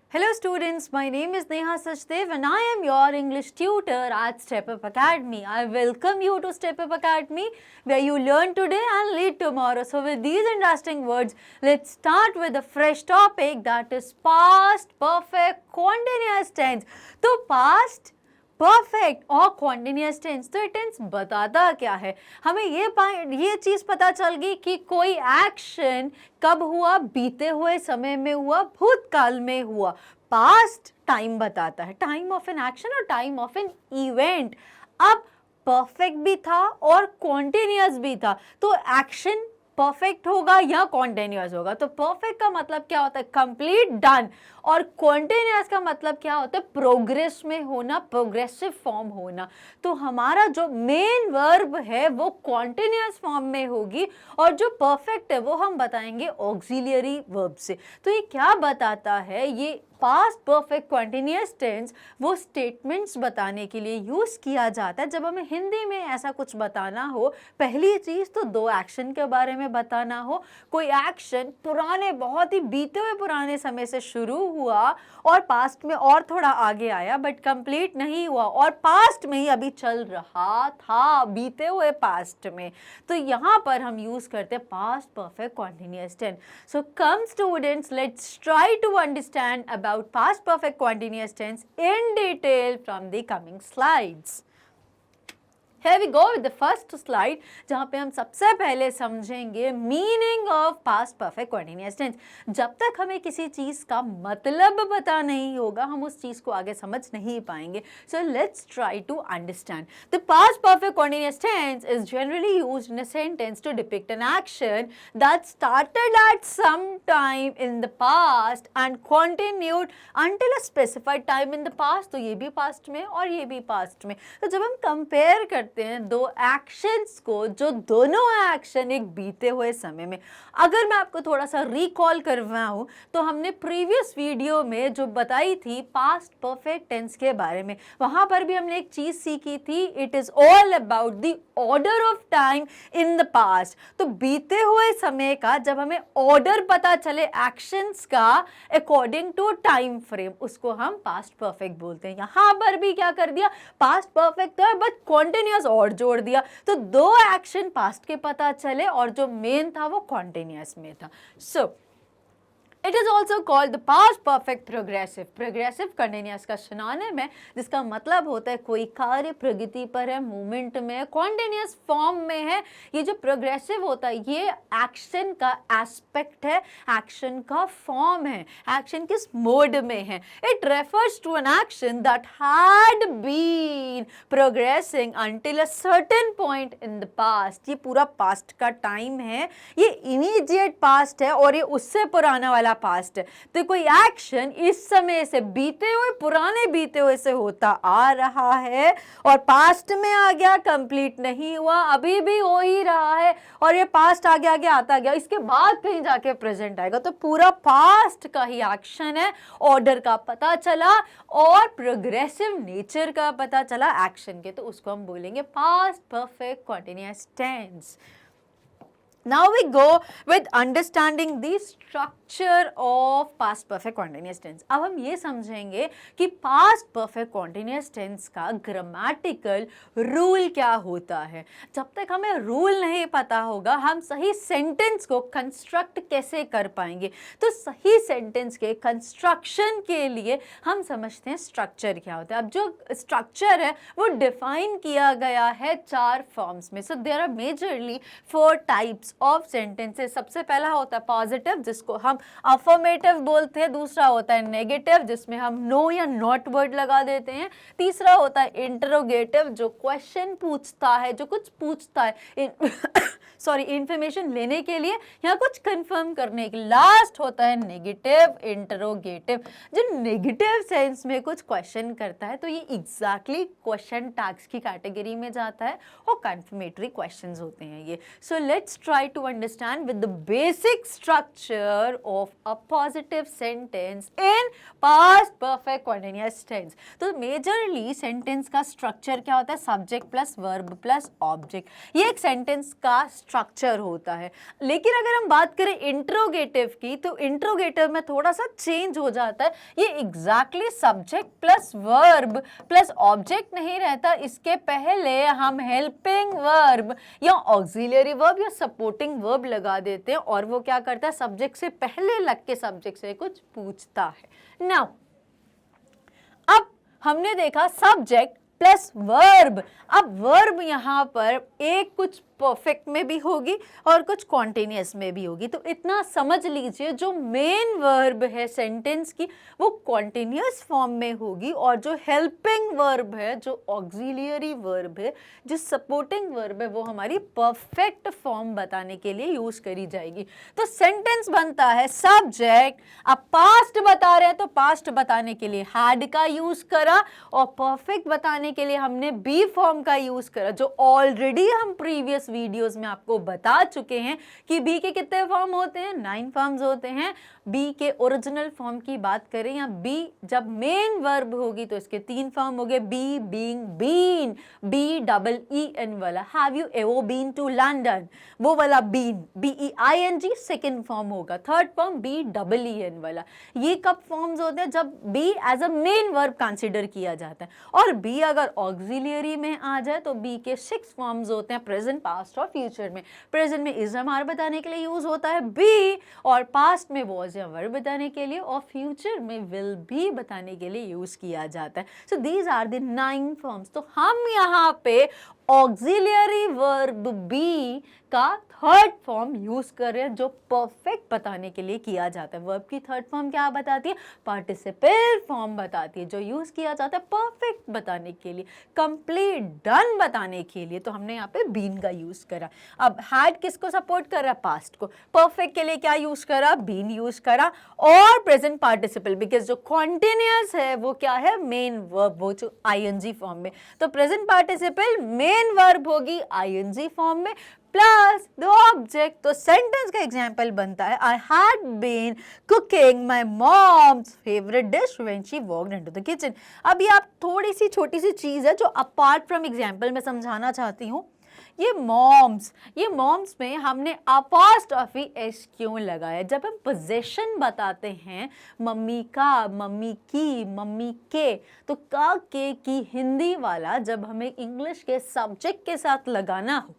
Hello students, my name is Neha Sachdev and I am your English tutor at Step Up Academy. I welcome you to Step Up Academy where you learn today and lead tomorrow. So with these interesting words, let's start with a fresh topic, that is past perfect continuous tense. तो past perfect और continuous tense, तो tense बताता क्या है, हमें ये चीज पता चल गई कि कोई एक्शन कब हुआ, बीते हुए समय में हुआ, भूतकाल में हुआ. पास्ट टाइम बताता है, टाइम ऑफ एन एक्शन और टाइम ऑफ एन इवेंट. अब परफेक्ट भी था और कॉन्टिन्यूअस भी था, तो एक्शन परफेक्ट होगा या कॉन्टिन्यूअस होगा. तो परफेक्ट का मतलब क्या होता है, कंप्लीट, डन, और कॉन्टिन्यूअस का मतलब क्या होता है, प्रोग्रेस में होना, प्रोग्रेसिव फॉर्म होना. तो हमारा जो मेन वर्ब है वो कॉन्टिन्यूअस फॉर्म में होगी और जो परफेक्ट है वो हम बताएंगे ऑक्सिलियरी वर्ब से. तो ये क्या बताता है, ये पास्ट परफेक्ट कॉन्टिन्यूअस टेंस वो स्टेटमेंट्स बताने के लिए यूज किया जाता है. जब हमें हिंदी में ऐसा कुछ बताना हो, पहली चीज तो दो एक्शन के बारे में बताना हो. कोई एक्शन पुराने, बहुत ही बीते हुए पुराने समय से शुरू हुआ और पास्ट में और थोड़ा आगे आया बट कंप्लीट नहीं हुआ और पास्ट में ही अभी चल रहा था, बीते हुए पास्ट में, तो यहाँ पर हम यूज करते हैं past perfect continuous tense. So come students, let's try to understand about past perfect continuous tense in detail from the coming slides. Here we go with the first slide, जहाँ पे हम सबसे पहले समझेंगे meaning of past perfect continuous tense. जब तक हमें किसी चीज़ का मतलब पता नहीं होगा, हम उस चीज़ को आगे समझ नहीं पाएंगे. So let's try to understand. The past perfect continuous tense is generally used in a sentence to depict an action that started at some time in the past and continued until a specified time in the past. तो ये भी past में और ये भी past में. तो जब हम कंपेयर करते हैं दो एक्शंस को, जो दोनों एक्शन एक बीते हुए समय में, अगर मैं आपको थोड़ा सा रिकॉल करवाऊं तो हमने प्रीवियस वीडियो में जो बताई थी पास्ट परफेक्ट टेंस के बारे में, वहां पर भी हमने एक चीज सीखी थी, it is all about the order of time in the past. तो बीते हुए समय का जब हमें ऑर्डर पता चले एक्शंस का अकॉर्डिंग टू टाइम फ्रेम, उसको हम पास्ट परफेक्ट बोलते हैं. यहां पर भी क्या कर दिया, पास्ट परफेक्ट है बट कॉन्टिन्यूअस और जोड़ दिया, तो दो एक्शन पास्ट के पता चले और जो मेन था वो कॉन्टिन्यूअस में था. सो it is also called the past perfect progressive. Progressive continuous का सिनोनिम है, जिसका मतलब होता है कोई कार्य प्रगति पर है, मूवमेंट में है, कॉन्टिन्यूअस फॉर्म में है. ये जो प्रोग्रेसिव होता है ये एक्शन का एस्पेक्ट है, एक्शन का फॉर्म है, एक्शन किस मोड में है. It refers to an action that had been progressing until a certain point in the past. ये पूरा पास्ट का टाइम है, ये इमीडिएट पास्ट है और ये उससे पुराना वाला पास्ट है. तो कोई एक्शन इस समय से बीते हुए, पुराने बीते हुए से होता आ रहा है और पास्ट में आ गया, कंप्लीट नहीं हुआ, अभी भी हो ही रहा है और ये पास्ट आगे आगे आता गया, इसके बाद कहीं जाके प्रेजेंट आएगा. तो पूरा पास्ट का ही एक्शन है, ऑर्डर का पता चला और प्रोग्रेसिव नेचर का पता चला एक्शन के, तो उसको हम बोलेंगे past perfect continuous tense. Now we go with understanding the structure of past perfect continuous tense. अब हम ये समझेंगे कि past perfect continuous tense का grammatical rule क्या होता है. जब तक हमें rule नहीं पता होगा, हम सही sentence को construct कैसे कर पाएंगे. तो सही sentence के construction के लिए हम समझते हैं structure क्या होता है. अब जो structure है वो define किया गया है 4 forms में. So there are majorly 4 types of sentences. सबसे पहला होता है पॉजिटिव, जिसको हम अफर्मेटिव बोलते हैं. दूसरा होता है नेगेटिव, जिसमें हम नो या नॉट वर्ड लगा देते हैं. तीसरा होता है इंटरोगेटिव, जो क्वेश्चन पूछता है, जो कुछ पूछता है इंफॉर्मेशन लेने के लिए या कुछ कंफर्म करने के लिए. लास्ट होता है नेगेटिव इंटरोगेटिव, जो नेगेटिव सेंस में कुछ क्वेश्चन करता है. तो ये एग्जैक्टली क्वेश्चन टैग्स की कैटेगरी में जाता है और कंफर्मेटरी क्वेश्चंस होते हैं ये. सो let's try try to understand with the basic structure of a positive sentence in past perfect continuous tense. तो मेजरली सेंटेंस का स्ट्रक्चर क्या होता है? Subject plus verb plus object, ये एक सेंटेंस का स्ट्रक्चर होता है. लेकिन अगर हम बात करें इंट्रोगेटिव की, तो इंट्रोगेटिव में थोड़ा सा चेंज हो जाता है. ये exactly subject plus verb plus object नहीं रहता, इसके पहले हम हेल्पिंग वर्ब या ऑक्सिलरी वर्ब या सपोर्टिंग वर्ब लगा देते हैं और वो क्या करता है? सब्जेक्ट से पहले लग के सब्जेक्ट से कुछ पूछता है. नाउ अब हमने देखा सब्जेक्ट प्लस वर्ब. अब वर्ब यहाँ पर एक कुछ परफेक्ट में भी होगी और कुछ कॉन्टिन्यूअस में भी होगी. तो इतना समझ लीजिए, जो मेन वर्ब है सेंटेंस की वो कॉन्टिन्यूअस फॉर्म में होगी और जो हेल्पिंग वर्ब है, जो ऑक्सिलियरी वर्ब है, जो सपोर्टिंग वर्ब है, वो हमारी परफेक्ट फॉर्म बताने के लिए यूज करी जाएगी. तो सेंटेंस बनता है सब्जेक्ट, अब पास्ट बता रहे हैं तो पास्ट बताने के लिए हैड का यूज करा और परफेक्ट बताने के लिए हमने बी फॉर्म का यूज करा, जो ऑलरेडी हम प्रीवियस वीडियोस में आपको बता चुके हैं कि बी के कितने फॉर्म होते हैं? 9 फॉर्म्स होते हैं. बी के ओरिजिनल फॉर्म की बात करें या बी जब मेन वर्ब होगी तो इसके 3 फॉर्म हो गए. Be being been, B double E N वाला. Have you ever been to London, वो वाला बीन, BEING सेकेंड फॉर्म होगा. Third form B double E N वाला. ये कब फॉर्म्स होते हैं? जब be as a main verb consider किया जाता है. और बी अगर ऑक्सिलियरी में आ जाए तो बी के 6 फॉर्म्स होते हैं, प्रेजेंट, पास्ट और फ्यूचर में. प्रेजेंट में इज एम आर बताने के लिए यूज होता है बी, और पास्ट में वॉज या वर्ब बताने के लिए, और फ्यूचर में विल भी बताने के लिए यूज किया जाता है. So these are the 9 forms. तो हम यहाँ पे ऑक्सिलियरी वर्ब बी का थर्ड फॉर्म यूज कर रहे हैं, जो परफेक्ट बताने के लिए किया जाता है. वर्ब की थर्ड फॉर्म क्या बताती है? पार्टिसिपल फॉर्म बताती है, जो यूज किया जाता है परफेक्ट बताने के लिए, कंप्लीट, डन बताने के लिए. तो हमने यहाँ पे बीन का यूज करा. अब हैड किसको सपोर्ट कर रहा है? पास्ट को. परफेक्ट के लिए क्या यूज करा? बीन यूज करा. और प्रेजेंट पार्टिसिपल, बिकॉज जो कॉन्टिन्यूअस है वो क्या है? मेन वर्ब, वो जो ING फॉर्म में. तो प्रेजेंट पार्टिसिपल मेन वर्ब होगी ING फॉर्म में प्लस द ऑब्जेक्ट. तो सेंटेंस का एग्जाम्पल बनता है I had been cooking my mom's favourite dish when she walked into the kitchen. अभी आप थोड़ी सी छोटी सी चीज है जो अपार्ट फ्रॉम एग्जाम्पल में समझाना चाहती हूँ. ये मॉम्स में हमने अपोस्ट्रोफी एस क्यों लगाया? जब हम पोजेशन बताते हैं, मम्मी का, मम्मी की, मम्मी के, तो का के की हिंदी वाला जब हमें इंग्लिश के सब्जेक्ट के साथ लगाना हो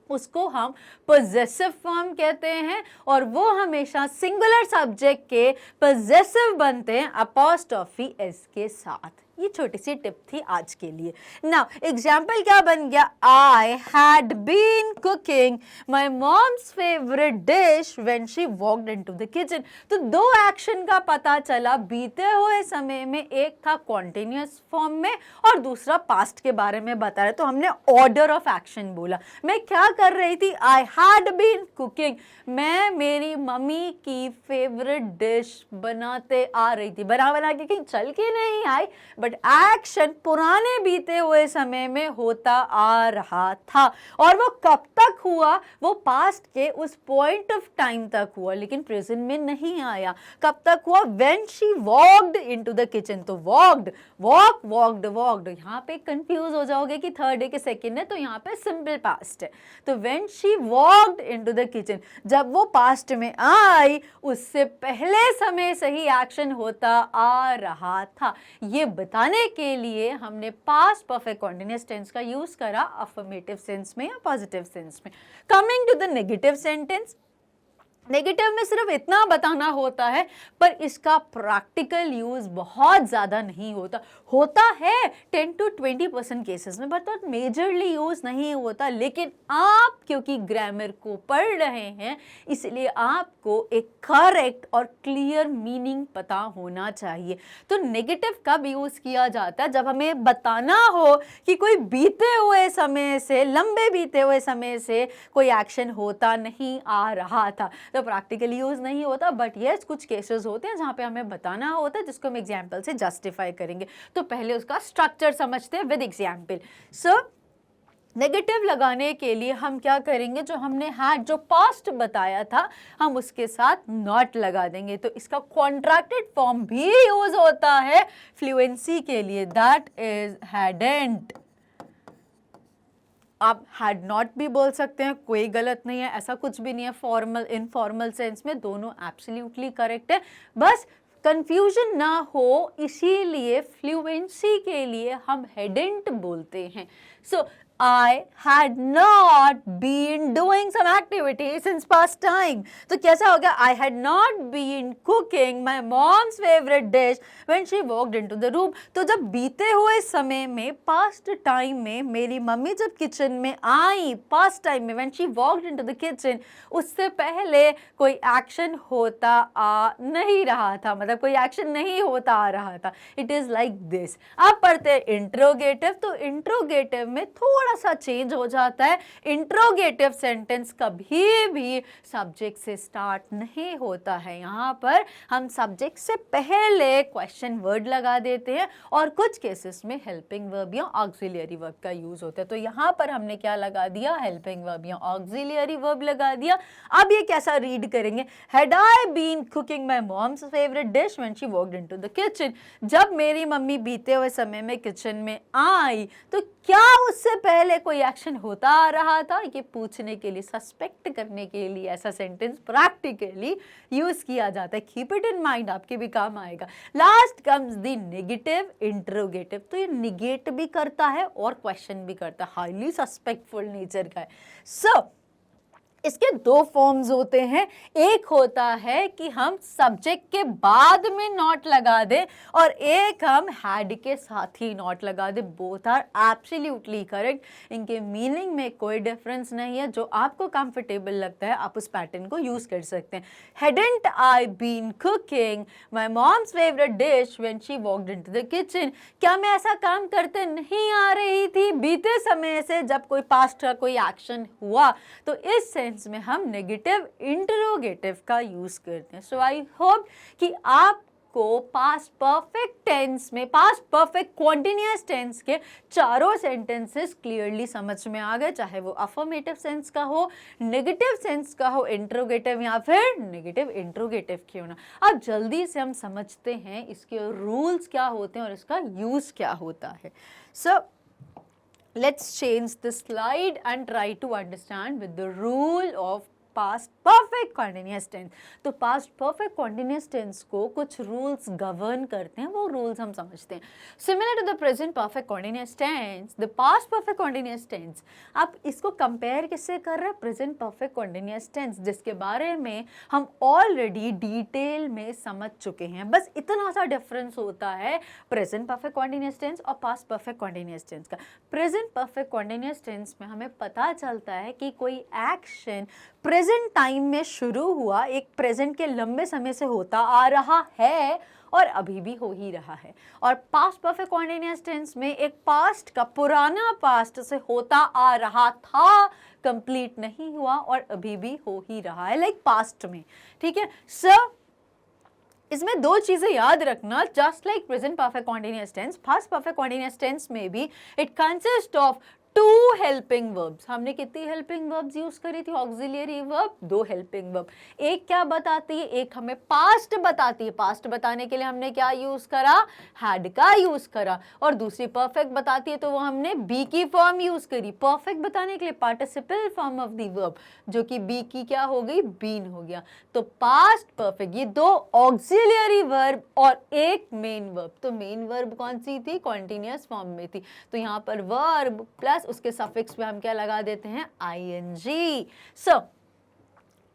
उसको हम पोजेसिव फॉर्म कहते हैं, और वो हमेशा सिंगुलर सब्जेक्ट के पोजेसिव बनते हैं अपोस्ट्रोफी एस के साथ. ये छोटी सी टिप थी आज के लिए. नाउ एग्जाम्पल क्या बन गया? I had been cooking my mom's favourite dish when she walked into the kitchen. तो 2 एक्शन का पता चला बीते हुए समय में. एक था कॉन्टिन्यूअस फॉर्म में और दूसरा पास्ट के बारे में बता रहे. तो हमने ऑर्डर ऑफ एक्शन बोला. मैं क्या कर रही थी? आई हैड बीन कुकिंग, मैं मेरी मम्मी की फेवरेट डिश बनाते आ रही थी. बना के कहीं चल के नहीं आई, बट एक्शन पुराने बीते हुए समय में होता आ रहा था. और वो कब तक हुआ? वो पास्ट के उस पॉइंट ऑफ टाइम तक हुआ, लेकिन प्रेजेंट में नहीं आया. कब तक हुआ? When she walked into the kitchen. तो वॉक्ड, वॉक्ड, यहाँ पे कंफ्यूज हो जाओगे कि थर्ड है कि सेकेंड है, तो यहाँ पे सिंपल पास्ट है. तो when she walked into the kitchen, जब वो पास्ट में आई उससे पहले समय से ही एक्शन होता आ रहा था. ये बताने के लिए हमने पास्ट परफेक्ट कंटीन्यूअस टेंस का यूज करा अफर्मेटिव सेंस में या पॉजिटिव सेंस में. Coming to the negative sentence, negative में सिर्फ इतना बताना होता है, पर इसका प्रैक्टिकल यूज बहुत ज़्यादा नहीं होता है 10 to 20% केसेस में, बट मेजरली यूज नहीं होता. लेकिन आप क्योंकि ग्रामर को पढ़ रहे हैं, इसलिए आपको एक करेक्ट और क्लियर मीनिंग पता होना चाहिए. तो नेगेटिव कब यूज किया जाता है? जब हमें बताना हो कि कोई बीते हुए समय से, लंबे बीते हुए समय से कोई एक्शन होता नहीं आ रहा था. तो प्रैक्टिकली यूज नहीं होता, बट यस कुछ केसेस होते हैं जहां पे हमें बताना होता है, जिसको हम एग्जांपल से जस्टिफाई करेंगे. तो पहले उसका स्ट्रक्चर समझते हैं विद एग्जांपल. सो नेगेटिव लगाने के लिए हम क्या करेंगे, जो हमने हैड जो पास्ट बताया था हम उसके साथ नॉट लगा देंगे। तो इसका कॉन्ट्रैक्टेड फॉर्म भी यूज होता है फ्लुएंसी के लिए, दैट इज हैडंट। आप हैड नॉट भी बोल सकते हैं, कोई गलत नहीं है, ऐसा कुछ भी नहीं है। फॉर्मल इनफॉर्मल सेंस में दोनों एब्सोल्युटली करेक्ट है, बस कंफ्यूजन ना हो इसीलिए फ्लुएंसी के लिए हम हैडंट बोलते हैं। सो I had not been doing some activity since past time. तो कैसा हो गया, I had not been cooking my mom's favorite dish when she walked into the room. तो जब बीते हुए समय में past time में मेरी मम्मी जब किचन में आई, past time में when she walked into the kitchen, उससे पहले कोई एक्शन होता आ नहीं रहा था, मतलब कोई एक्शन नहीं होता आ रहा था। It is like this. आप पढ़ते हैं इंट्रोगेटिव, तो इंट्रोगेटिव में थोड़ा सा चेंज हो जाता है। इंट्रोगेटिव सेंटेंस कभी भी सब्जेक्ट से स्टार्ट नहीं होता है, यहाँ पर हम सब्जेक्ट से पहले क्वेश्चन वर्ड लगा देते हैं और कुछ केसेस में हेल्पिंग वर्ब या ऑक्सिलियरी वर्ब का यूज होता है। तो यहाँ पर हमने क्या लगा दिया, हेल्पिंग वर्ब या ऑक्सिलियरी वर्ब लगा दिया। अब ये कैसा रीड करेंगे, had I been cooking my mom's favourite dish when she walked into the kitchen. जब मेरी मम्मी बीते हुए समय में किचन में आई तो क्या उससे पहले कोई एक्शन होता आ रहा था, ये पूछने के लिए, सस्पेक्ट करने के लिए ऐसा सेंटेंस प्रैक्टिकली यूज किया जाता है। कीप इट इन माइंड, आपके भी काम आएगा। Last comes the negative interrogative, तो ये निगेट भी करता है और क्वेश्चन भी करता है, हाईली सस्पेक्टफुल नेचर का है। सो इसके दो फॉर्म्स होते हैं, एक होता है कि हम सब्जेक्ट के बाद में नॉट लगा दें और एक हम हैड के साथ ही नॉट लगा दें। बोथ आर एब्सोल्युटली करेक्ट, इनके मीनिंग में कोई डिफरेंस नहीं है। जो आपको कंफर्टेबल लगता है आप उस पैटर्न को यूज कर सकते हैं। Hadn't I been cooking my mom's favourite dish when she walked into the kitchen, क्या मैं ऐसा काम करते नहीं आ रही थी बीते समय से जब कोई पास्ट का कोई एक्शन हुआ, तो इस सेंस में हम नेगेटिव इंटरोगेटिव का यूज करते हैं। सो आई होप कि आपको पास्ट परफेक्ट टेंस में, पास्ट परफेक्ट कॉन्टिन्यूअस टेंस के चारों सेंटेंसेस क्लियरली समझ में आ गए, चाहे वो अफर्मेटिव सेंस का हो, नेगेटिव सेंस का हो, इंटरोगेटिव या फिर नेगेटिव इंटरोगेटिव क्यों ना। अब जल्दी से हम समझते हैं इसके रूल्स क्या होते हैं और इसका यूज क्या होता है। सो let's change the slide and try to understand with the rule of past perfect continuous tense. तो past perfect continuous tense को कुछ rules govern करते हैं, वो rules हम समझते हैं। Similar to the present perfect continuous tense, the past perfect continuous tense, आप इसको compare किससे कर रहे हैं, present perfect continuous tense, जिसके बारे में हम already detail में समझ चुके हैं। बस इतना सा difference होता है present perfect continuous tense और past perfect continuous tense का। present perfect continuous tense में हमें पता चलता है कि कोई action प्रेजेंट टाइम में शुरू हुआ, एक प्रेजेंट के लंबे समय से होता आ रहा है और अभी भी हो ही रहा है। और पास्ट परफेक्ट कॉन्टिन्यूअस टेंस में एक पास्ट का, पुराना पास्ट से होता आ रहा था, कंप्लीट नहीं हुआ और अभी भी हो ही रहा है, लाइक पास्ट में। ठीक है सर, इसमें दो चीजें याद रखना, just like present perfect continuous tense, past perfect continuous tense में भी it consist of two helping verbs. हमने कितनी हेल्पिंग वर्ब्स यूज करी थी, ऑक्सिलियरी वर्ब, दो हेल्पिंग वर्ब। एक क्या बताती है, एक हमें पास्ट बताती है, पास्ट बताने के लिए हमने क्या यूज करा, हैड का यूज करा, और दूसरी परफेक्ट बताती है तो वो हमने बी की फॉर्म यूज करी। परफेक्ट बताने के लिए participle form of the verb, जो कि बी की क्या हो गई, बीन हो गया। तो पास्ट परफेक्ट, ये दो ऑक्सिलियरी वर्ब और एक मेन वर्ब। तो मेन वर्ब कौन सी थी, कॉन्टिन्यूअस फॉर्म में थी, तो यहाँ पर वर्ब प्लस उसके सफिक्स पे हम क्या लगा देते हैं, ing. So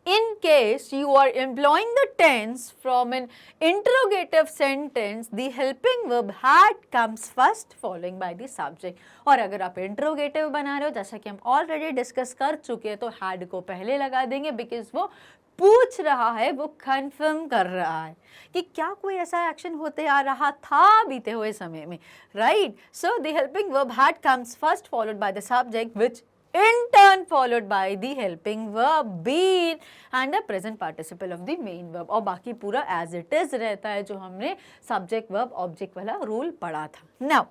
in case you are employing the tense from an interrogative sentence, the helping verb had comes first following by the subject. और अगर आप interrogative बना रहे हो, जैसा कि हम ऑलरेडी डिस्कस कर चुके हैं, तो had को पहले लगा देंगे बिकॉज वो पूछ रहा है, वो कंफर्म कर रहा है कि क्या कोई ऐसा एक्शन होते आ रहा था बीते हुए समय में, right. So the helping verb had comes first followed by the subject which in turn followed by the helping verb been and the present participle of the main verb, और बाकी पूरा as it is रहता है जो हमने subject verb object वाला rule पढ़ा था। Now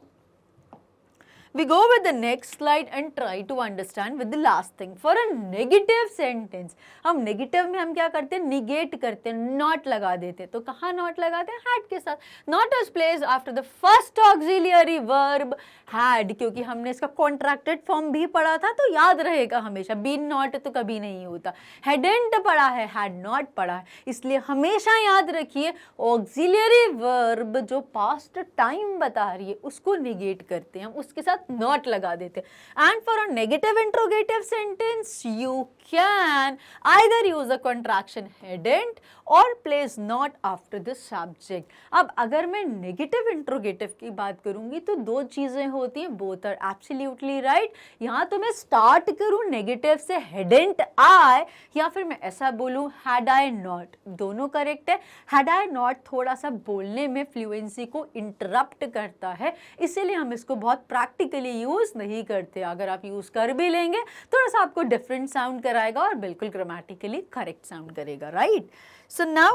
We go with the next slide and try to understand with the last thing. For a negative sentence, हम negative में हम क्या करते हैं, negate करते हैं, not लगा देते हैं. तो कहाँ not लगाते हैं? had के साथ. Not is placed after the first auxiliary verb had, क्योंकि हमने इसका contracted form भी पढ़ा था तो याद रहेगा हमेशा. been not तो कभी नहीं होता. hadn't पढ़ा है, had not पढ़ा है, इसलिए हमेशा याद रखिए auxiliary verb जो past time बता रही है उसको negate करते हैं, हम उसके साथ not लगा देते हैं. And for a negative interrogative sentence you can either use a contraction hadn't or place not after the subject. अब अगर मैं negative interrogative की बात करूंगी तो दो चीजें होती हैं, both are absolutely right. यहाँ तो मैं start करूँ negative से hadn't I, या फिर मैं ऐसा बोलूँ had I not, दोनों correct है. had I not थोड़ा सा बोलने में fluency को interrupt करता है, इसीलिए हम इसको बहुत practically use नहीं करते. अगर आप use कर भी लेंगे थोड़ा सा आपको different sound कराएगा और बिल्कुल grammatically correct sound करेगा, right? So now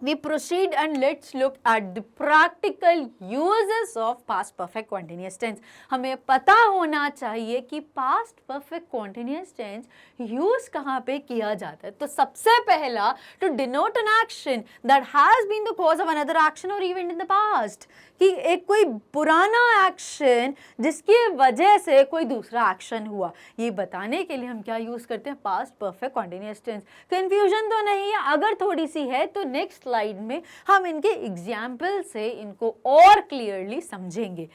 we proceed and let's look at the practical uses of past perfect continuous tense. हमें पता होना चाहिए कि past perfect continuous tense use कहाँ पे किया जाता है. तो सबसे पहला, to denote an action that has been the cause of another action or event in the past, कि एक कोई पुराना एक्शन जिसकी वजह से कोई दूसरा एक्शन हुआ, ये बताने के लिए हम क्या यूज करते हैं, past perfect continuous tense. Confusion तो नहीं है, अगर थोड़ी सी है तो नेक्स्ट स्लाइड में हम इनके एग्जाम्पल से इनको और क्लियरली समझेंगे.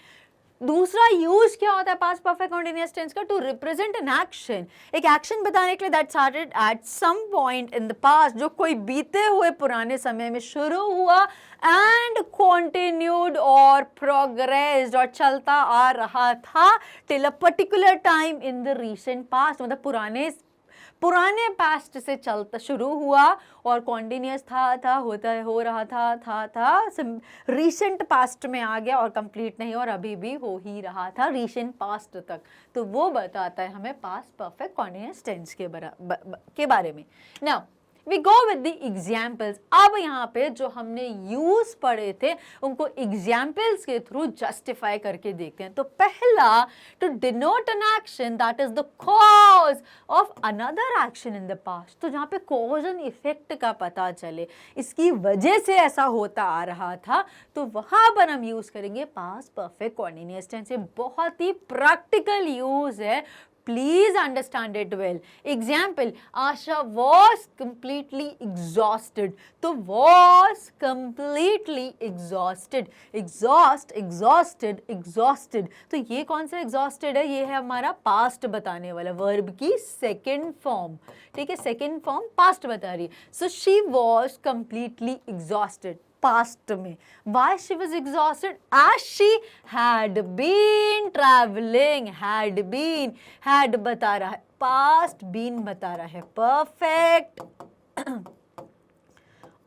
दूसरा यूज क्या होता है पास्ट परफेक्ट कॉन्टिन्यूअस टेंस का, टू रिप्रेजेंट एन एक्शन, एक एक्शन बताने के लिए that started at some point in the past, जो कोई बीते हुए पुराने समय में शुरू हुआ एंड कंटिन्यूड और प्रोग्रेस्ड और चलता आ रहा था till a particular time in the recent past. मतलब पुराने पास्ट से चलता शुरू हुआ और कॉन्टिन्यूस था होता है, हो रहा था रीसेंट पास्ट में आ गया और कंप्लीट नहीं और अभी भी हो ही रहा था रीसेंट पास्ट तक. तो वो बताता है हमें पास्ट परफेक्ट कॉन्टिन्यूस टेंस के बारे में. Now We go with the examples. अब यहाँ पे जो हमने यूज पढ़े थे उनको एग्जाम्पल्स के थ्रू जस्टिफाई करके देखते हैं. तो पहला, to denote an action that is the cause of another action in the past. तो जहाँ पे cause and effect का पता चले, इसकी वजह से ऐसा होता आ रहा था, तो वहाँ पर हम यूज करेंगे past perfect continuous tense. बहुत ही प्रैक्टिकल यूज है, please understand it well. Example, Asha was completely exhausted. तो was completely exhausted. exhausted. तो ये कौन सा exhausted है? ये है हमारा past बताने वाला verb की second form. ठीक है, second form past बता रही है. So she was completely exhausted. Past में. Why she was exhausted? As she had been traveling. had बता रहा है, past been बता रहा है, perfect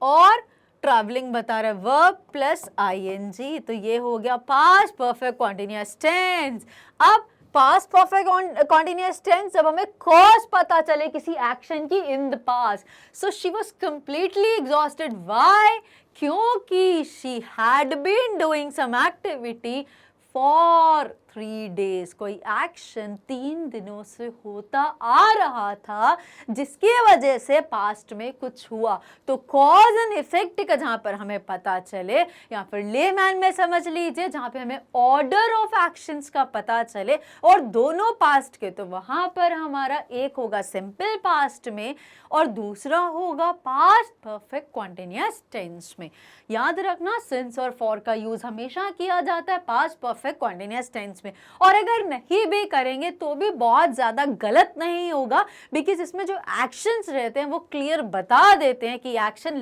और ट्रैवलिंग बता रहा है verb प्लस ing. तो ये हो गया past perfect continuous tense. अब पास्ट परफेक्ट कॉन्टिन्यूअस टेंस, जब हमें कॉज पता चले किसी एक्शन की in the past. So she was completely exhausted. Why? क्योंकि she had been doing some activity for 3 days. कोई एक्शन 3 दिनों से होता आ रहा था जिसकी वजह से पास्ट में कुछ हुआ. तो कॉज एंड इफेक्ट का जहां पर हमें पता चले, या फिर लेमैन में समझ लीजिए जहां पे हमें ऑर्डर ऑफ एक्शंस का पता चले और दोनों पास्ट के, तो वहां पर हमारा एक होगा सिंपल पास्ट में और दूसरा होगा पास्ट परफेक्ट कॉन्टिन्यूअस टेंस में. याद रखना, सिंस और फॉर का यूज हमेशा किया जाता है पास्ट परफेक्ट कॉन्टिन्यूअस टेंस में, और अगर नहीं भी करेंगे तो भी बहुत ज्यादा गलत नहीं होगा, बिकॉज इसमें जो एक्शंस रहते हैं वो क्लियर बता देते हैं कि एक्शन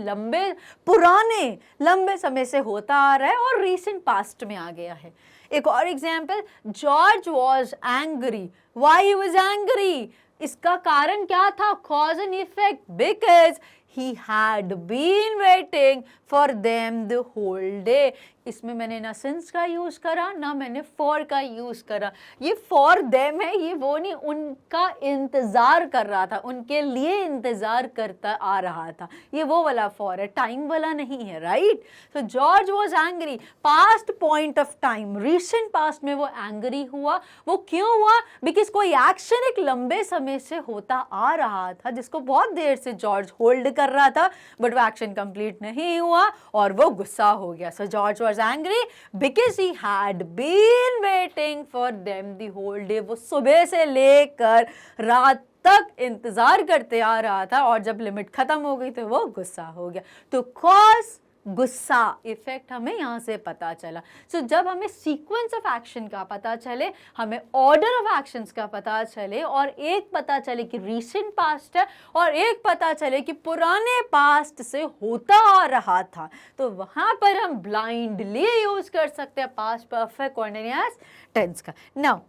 लंबे समय से होता आ रहा है और रीसेंट पास्ट में आ गया है. एक और example, George was angry. Why he was angry? इसका कारण क्या था? Cause and effect. Because he had been waiting for them the whole day. इसमें मैंने ना since का यूज करा ना मैंने for का यूज करा. ये for them है, ये वो नहीं, उनका इंतजार कर रहा था, उनके लिए इंतजार करता आ रहा था. ये वो वाला for है, टाइम वाला नहीं है, राइट? तो George was angry. Past point of time, recent past में वो एंग्री हुआ. वो क्यों हुआ? बिकॉज कोई एक्शन एक लंबे समय से होता आ रहा था जिसको बहुत देर से जॉर्ज होल्ड कर रहा था, बट वो एक्शन कंप्लीट नहीं हुआ और वो गुस्सा हो गया. सो George was angry because he had been waiting for them the whole day. वो सुबह से लेकर रात तक इंतजार करते आ रहा था और जब लिमिट खत्म हो गई तो वो गुस्सा हो गया. तो कॉज, गुस्सा, इफेक्ट हमें यहाँ से पता चला. सो जब हमें सीक्वेंस ऑफ एक्शन का पता चले, हमें ऑर्डर ऑफ एक्शंस का पता चले और एक पता चले कि रीसेंट पास्ट है और एक पता चले कि पुराने पास्ट से होता आ रहा था, तो वहाँ पर हम ब्लाइंडली यूज कर सकते हैं पास्ट परफेक्ट कंटीन्यूअस टेंस का. नाउ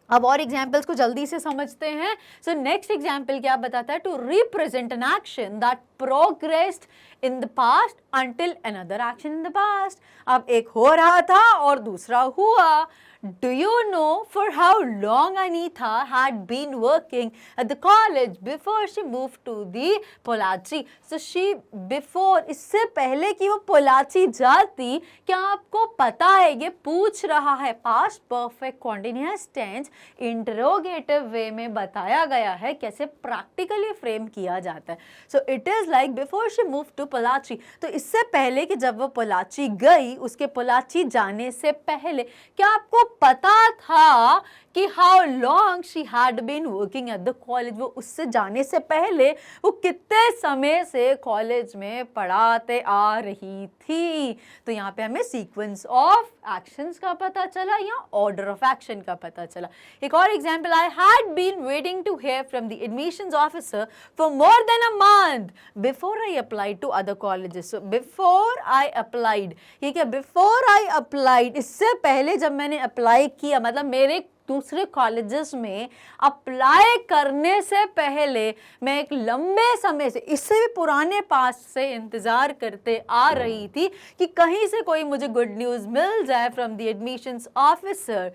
अब और एग्जाम्पल्स को जल्दी से समझते हैं. सो नेक्स्ट एग्जाम्पल क्या बताता है? To represent an action that progressed in the past until another action in the past. अब एक हो रहा था और दूसरा हुआ. Do you know for how long Anita had been working at the college before she moved to the Pollachi? So she before, इससे पहले कि वो पोलाची जाती, क्या आपको पता है? ये पूछ रहा है. Past perfect continuous tense interrogative way में बताया गया है कैसे प्रैक्टिकली फ्रेम किया जाता है. So it is like before she move to Pollachi. तो इससे पहले कि जब वो पोलाची गई, उसके पोलाची जाने से पहले क्या आपको पता था कि how long she had been working at the college? वो उससे जाने से पहले वो कितने समय से कॉलेज में पढ़ाते आ रही थी. तो यहाँ पे हमें सीक्वेंस ऑफ एक्शंस का पता चला या ऑर्डर ऑफ एक्शन का पता चला. एक और example, I had been waiting to hear from the admissions officer for more than a month before I applied to other colleges. Before I applied, ये क्या? बिफोर आई अप्लाइड, इससे पहले जब मैंने अप्लाई किया, मतलब मेरे दूसरे कॉलेजेस में अप्लाई करने से पहले मैं एक लंबे समय से, इससे भी पुराने पास से इंतज़ार करते आ रही थी कि कहीं से कोई मुझे गुड न्यूज़ मिल जाए फ्रॉम द एडमिशंस ऑफिसर,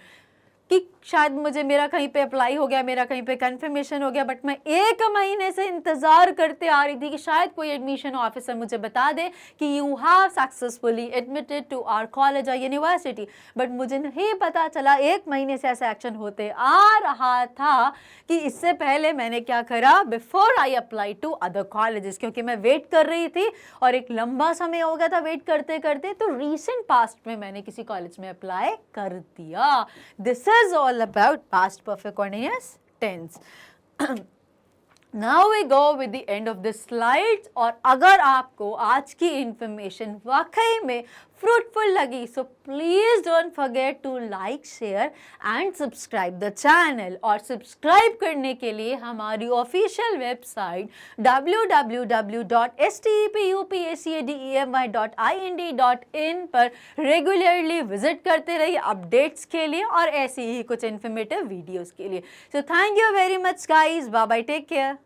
कि शायद मुझे मेरा कहीं पे अप्लाई हो गया, मेरा कहीं पे कंफर्मेशन हो गया, बट मैं एक महीने से इंतज़ार करते आ रही थी कि शायद कोई एडमिशन ऑफिसर मुझे बता दे कि you have successfully admitted to our college और यूनिवर्सिटी. बट मुझे नहीं पता चला, एक महीने से ऐसा एक्शन होते आ रहा था कि इससे पहले मैंने क्या करा? Before I apply to other colleges, क्योंकि मैं वेट कर रही थी और एक लंबा समय हो गया था वेट करते करते, तो रिसेंट पास्ट में मैंने किसी कॉलेज में अप्लाई कर दिया. This is all about past perfect continuous tense. Now we go with the end of this slide. और अगर आपको आज की इंफॉर्मेशन वाकई में fruitful लगी, so please don't forget to like, share and subscribe the channel. और सब्सक्राइब करने के लिए हमारी ऑफिशियल वेबसाइट www.stepupacademy.ind.in पर रेगुलरली विजिट करते रहिए अपडेट्स के लिए और ऐसे ही कुछ इन्फॉर्मेटिव वीडियोस के लिए. So thank you very much guys. Bye bye. Take care.